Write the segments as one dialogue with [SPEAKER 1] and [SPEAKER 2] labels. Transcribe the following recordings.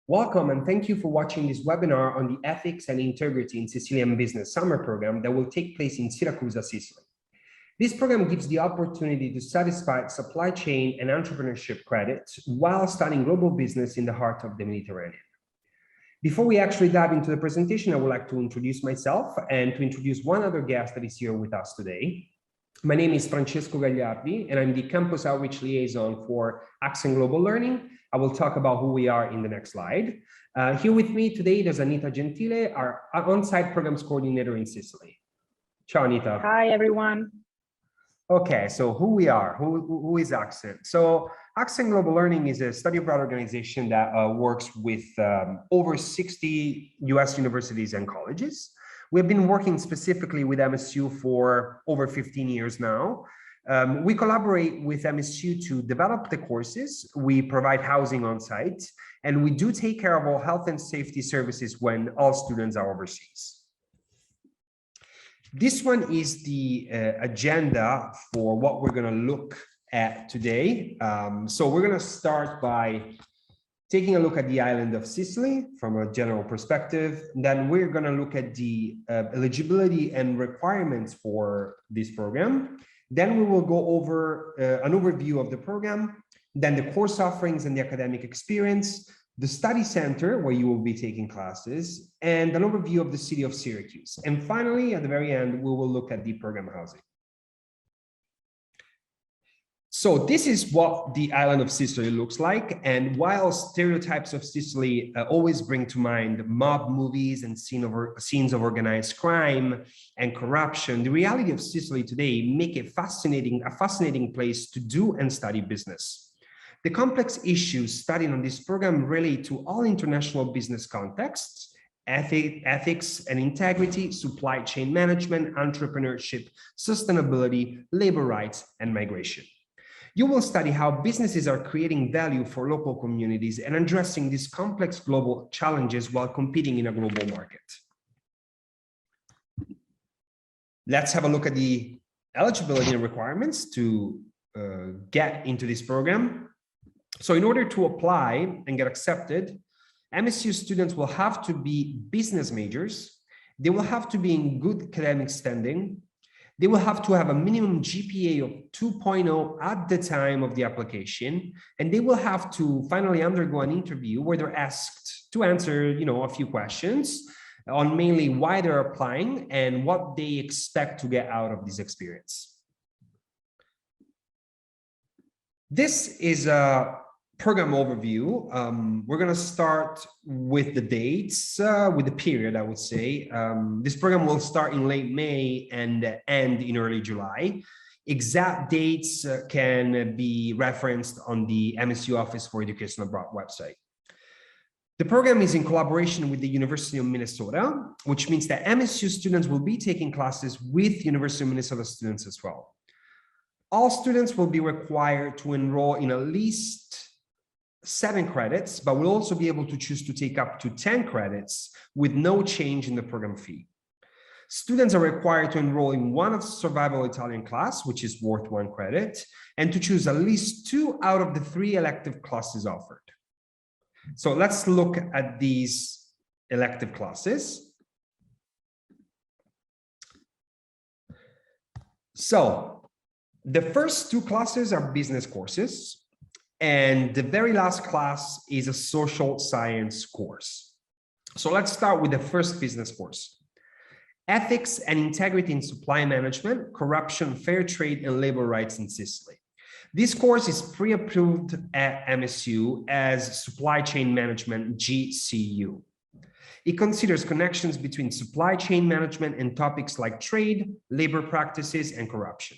[SPEAKER 1] Welcome and thank you for watching this webinar on the Ethics and Integrity in Sicilian Business Summer Program that will take place in Syracuse, Sicily. This program gives the opportunity to satisfy supply chain and entrepreneurship credits while studying global business in the heart of the Mediterranean. Before we actually dive into the presentation, I would like to introduce myself and to introduce one other guest that is here with us today. My name is Francesco Gagliardi, and I'm the Campus Outreach Liaison for Accent Global Learning. I will talk about who we are in the next slide. Here with me today, there's Anita Gentile, our on-site programs coordinator in Sicily. Ciao, Anita.
[SPEAKER 2] Hi, everyone.
[SPEAKER 1] Okay, so who we are, who is Accent? So Accent Global Learning is a study abroad organization that works with over 60 US universities and colleges. We've been working specifically with MSU for over 15 years now. We collaborate with MSU to develop the courses. We provide housing on site, and we do take care of all health and safety services when all students are overseas. This one is the agenda for what we're going to look at today. So we're going to start by taking a look at the island of Sicily from a general perspective. Then we're going to look at the eligibility and requirements for this program. Then we will go over an overview of the program, then the course offerings and the academic experience, the study center where you will be taking classes, and an overview of the city of Syracuse. And finally, at the very end, we will look at the program housing. So this is what the island of Sicily looks like. And while stereotypes of Sicily always bring to mind mob movies and scenes of organized crime and corruption, the reality of Sicily today make it a fascinating place to do and study business. The complex issues studied on this program relate to all international business contexts, ethics and integrity, supply chain management, entrepreneurship, sustainability, labor rights, and migration. You will study how businesses are creating value for local communities and addressing these complex global challenges while competing in a global market. Let's have a look at the eligibility and requirements to get into this program. So in order to apply and get accepted, MSU students will have to be business majors. They will have to be in good academic standing. They will have to have a minimum GPA of 2.0 at the time of the application, and they will have to finally undergo an interview where they're asked to answer, a few questions on mainly why they're applying and what they expect to get out of this experience. This is a program overview. We're going to start with the dates, with the period, I would say. This program will start in late May and end in early July. Exact dates can be referenced on the MSU Office for Education Abroad website. The program is in collaboration with the University of Minnesota, which means that MSU students will be taking classes with University of Minnesota students as well. All students will be required to enroll in at least 7 credits, but will also be able to choose to take up to 10 credits with no change in the program fee. Students are required to enroll in one of survival Italian class, which is worth 1 credit, and to choose at least 2 out of the 3 elective classes offered. So let's look at these elective classes. So the first 2 classes are business courses, and the very last class is a social science course. So let's start with the first business course. Ethics and Integrity in Supply Management, Corruption, Fair Trade, and Labor Rights in Sicily. This course is pre-approved at MSU as Supply Chain Management GCU. It considers connections between supply chain management and topics like trade, labor practices, and corruption.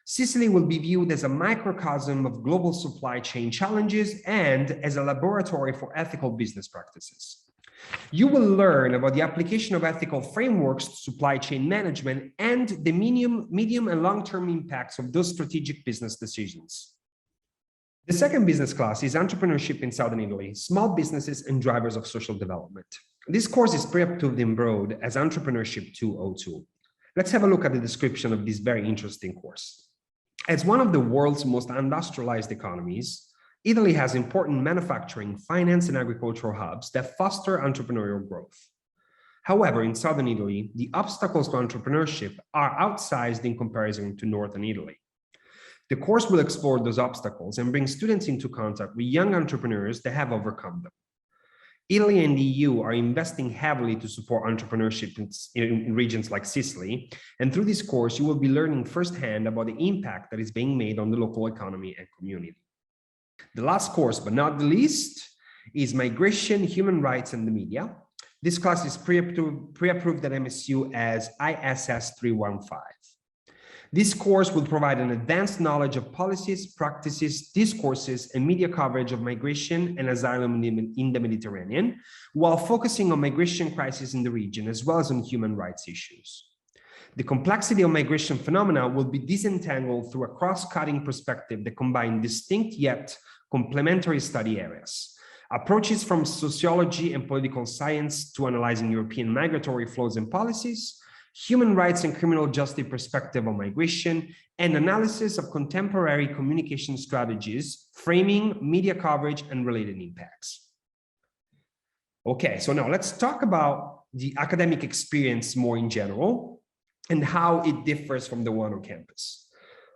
[SPEAKER 1] Sicily will be viewed as a microcosm of global supply chain challenges and as a laboratory for ethical business practices. You will learn about the application of ethical frameworks to supply chain management and the medium and long-term impacts of those strategic business decisions. The second business class is Entrepreneurship in Southern Italy, Small Businesses and Drivers of Social Development. This course is pre-approved in Broad as Entrepreneurship 202. Let's have a look at the description of this very interesting course. As one of the world's most industrialized economies, Italy has important manufacturing, finance, and agricultural hubs that foster entrepreneurial growth. However, in southern Italy, the obstacles to entrepreneurship are outsized in comparison to northern Italy. The course will explore those obstacles and bring students into contact with young entrepreneurs that have overcome them. Italy and the EU are investing heavily to support entrepreneurship in regions like Sicily, and through this course, you will be learning firsthand about the impact that is being made on the local economy and community. The last course, but not the least, is Migration, Human Rights, and the Media. This class is pre-approved at MSU as ISS 315. This course will provide an advanced knowledge of policies, practices, discourses, and media coverage of migration and asylum in the Mediterranean, while focusing on migration crises in the region, as well as on human rights issues. The complexity of migration phenomena will be disentangled through a cross-cutting perspective that combines distinct yet complementary study areas. Approaches from sociology and political science to analyzing European migratory flows and policies, human rights and criminal justice perspective on migration, and analysis of contemporary communication strategies, framing, media coverage, and related impacts. Okay, so now let's talk about the academic experience more in general and how it differs from the one on campus.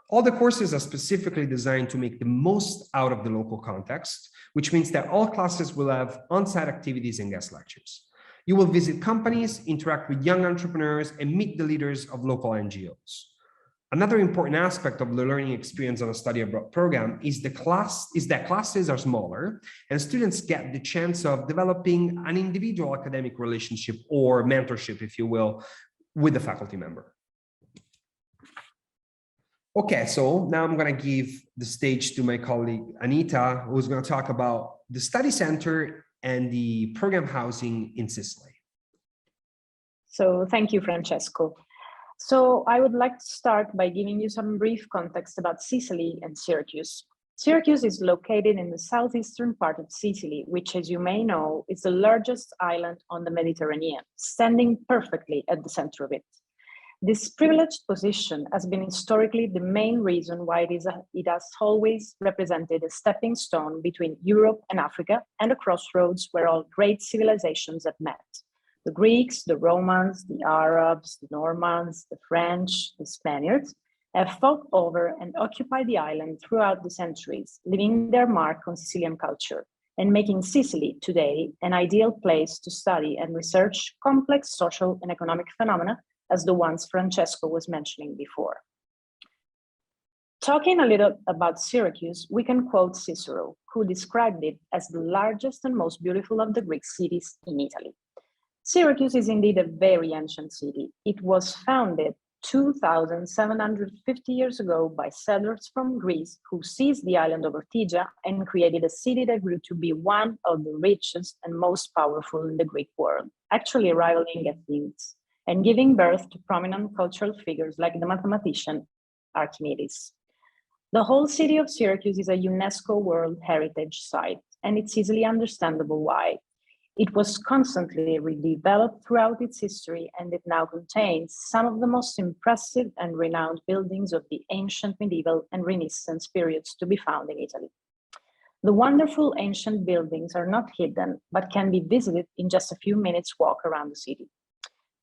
[SPEAKER 1] All the courses are specifically designed to make the most out of the local context, which means that all classes will have on-site activities and guest lectures. You will visit companies, interact with young entrepreneurs, and meet the leaders of local NGOs. Another important aspect of the learning experience on a study abroad program is that classes are smaller and students get the chance of developing an individual academic relationship or mentorship, if you will, with the faculty member. Okay, so now I'm going to give the stage to my colleague Anita, who's going to talk about the study center and the program housing in Sicily.
[SPEAKER 2] So thank you, Francesco. So I would like to start by giving you some brief context about Sicily and Syracuse. Syracuse is located in the southeastern part of Sicily, which, as you may know, is the largest island on the Mediterranean, standing perfectly at the center of it. This privileged position has been historically the main reason why it has always represented a stepping stone between Europe and Africa, and a crossroads where all great civilizations have met. The Greeks, the Romans, the Arabs, the Normans, the French, the Spaniards have fought over and occupied the island throughout the centuries, leaving their mark on Sicilian culture and making Sicily today an ideal place to study and research complex social and economic phenomena as the ones Francesco was mentioning before. Talking a little about Syracuse, we can quote Cicero, who described it as the largest and most beautiful of the Greek cities in Italy. Syracuse is indeed a very ancient city. It was founded 2,750 years ago by settlers from Greece who seized the island of Ortygia and created a city that grew to be one of the richest and most powerful in the Greek world, actually rivaling Athens, and giving birth to prominent cultural figures like the mathematician Archimedes. The whole city of Syracuse is a UNESCO World Heritage Site, and it's easily understandable why. It was constantly redeveloped throughout its history, and it now contains some of the most impressive and renowned buildings of the ancient, medieval, and Renaissance periods to be found in Italy. The wonderful ancient buildings are not hidden, but can be visited in just a few minutes' walk around the city.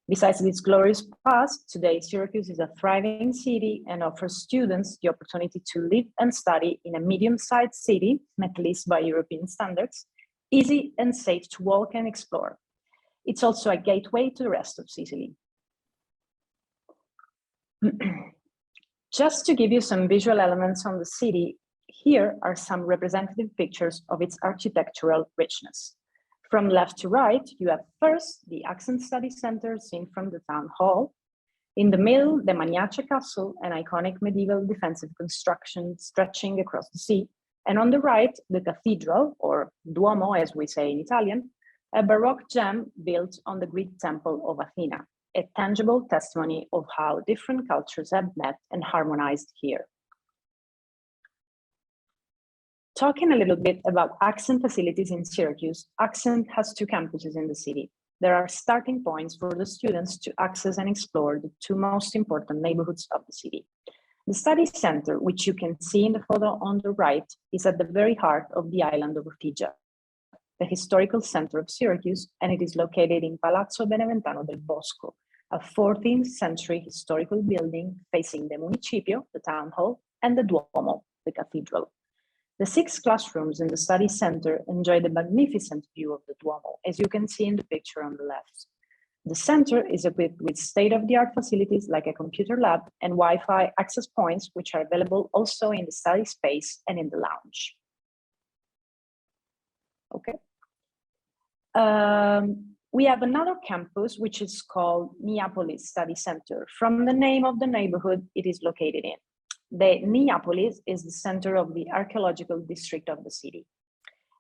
[SPEAKER 2] Besides its glorious past, today Syracuse is a thriving city and offers students the opportunity to live and study in a medium-sized city, at least by European standards, easy and safe to walk and explore. It's also a gateway to the rest of Sicily. Just to give you some visual elements on the city, here are some representative pictures of its architectural richness. From left to right, you have first the Accent Study Center seen from the town hall. In the middle, the Magnace Castle, an iconic medieval defensive construction stretching across the sea. And on the right, the cathedral, or Duomo as we say in Italian, a Baroque gem built on the Greek temple of Athena, a tangible testimony of how different cultures have met and harmonized here. Talking a little bit about Accent facilities in Syracuse, Accent has two campuses in the city. There are starting points for the students to access and explore the two most important neighborhoods of the city. The study center, which you can see in the photo on the right, is at the very heart of the island of Ortigia, the historical center of Syracuse, and it is located in Palazzo Beneventano del Bosco, a 14th century historical building facing the Municipio, the town hall, and the Duomo, the cathedral. The 6 classrooms in the study center enjoy the magnificent view of the Duomo, as you can see in the picture on the left. The center is equipped with state-of-the-art facilities like a computer lab and Wi-Fi access points, which are available also in the study space and in the lounge. Okay. We have another campus, which is called Neapolis Study Center. From the name of the neighborhood it is located in. The Neapolis is the center of the archaeological district of the city.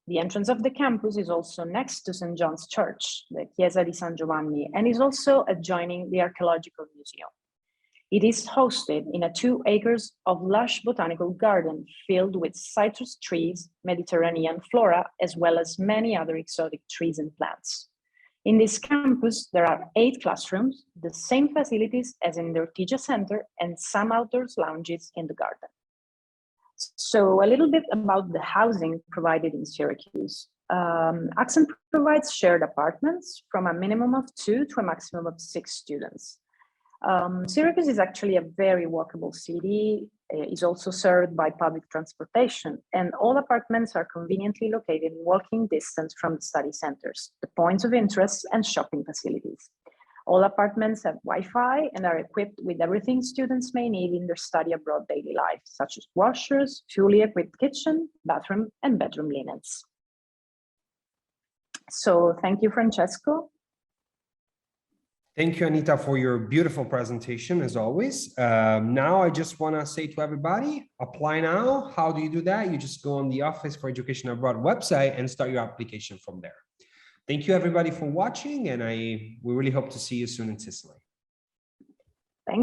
[SPEAKER 2] The entrance of the campus is also next to St. John's Church, the Chiesa di San Giovanni, and is also adjoining the Archaeological Museum. It is hosted in a 2 acres of lush botanical garden filled with citrus trees, Mediterranean flora, as well as many other exotic trees and plants. In this campus, there are 8 classrooms, the same facilities as in the Ortigia Center, and some outdoors lounges in the garden. So a little bit about the housing provided in Syracuse. Accent provides shared apartments from a minimum of 2 to a maximum of 6 students. Syracuse is actually a very walkable city. Is also served by public transportation, and all apartments are conveniently located in walking distance from the study centers, the points of interest, and shopping facilities. All apartments have Wi-Fi and are equipped with everything students may need in their study abroad daily life, such as washers, fully equipped kitchen, bathroom, and bedroom linens. So thank you, Francesco.
[SPEAKER 1] Thank you, Anita, for your beautiful presentation, as always. Now, I just want to say to everybody, apply now. How do you do that? You just go on the Office for Education Abroad website and start your application from there. Thank you, everybody, for watching, and we really hope to see you soon in Sicily.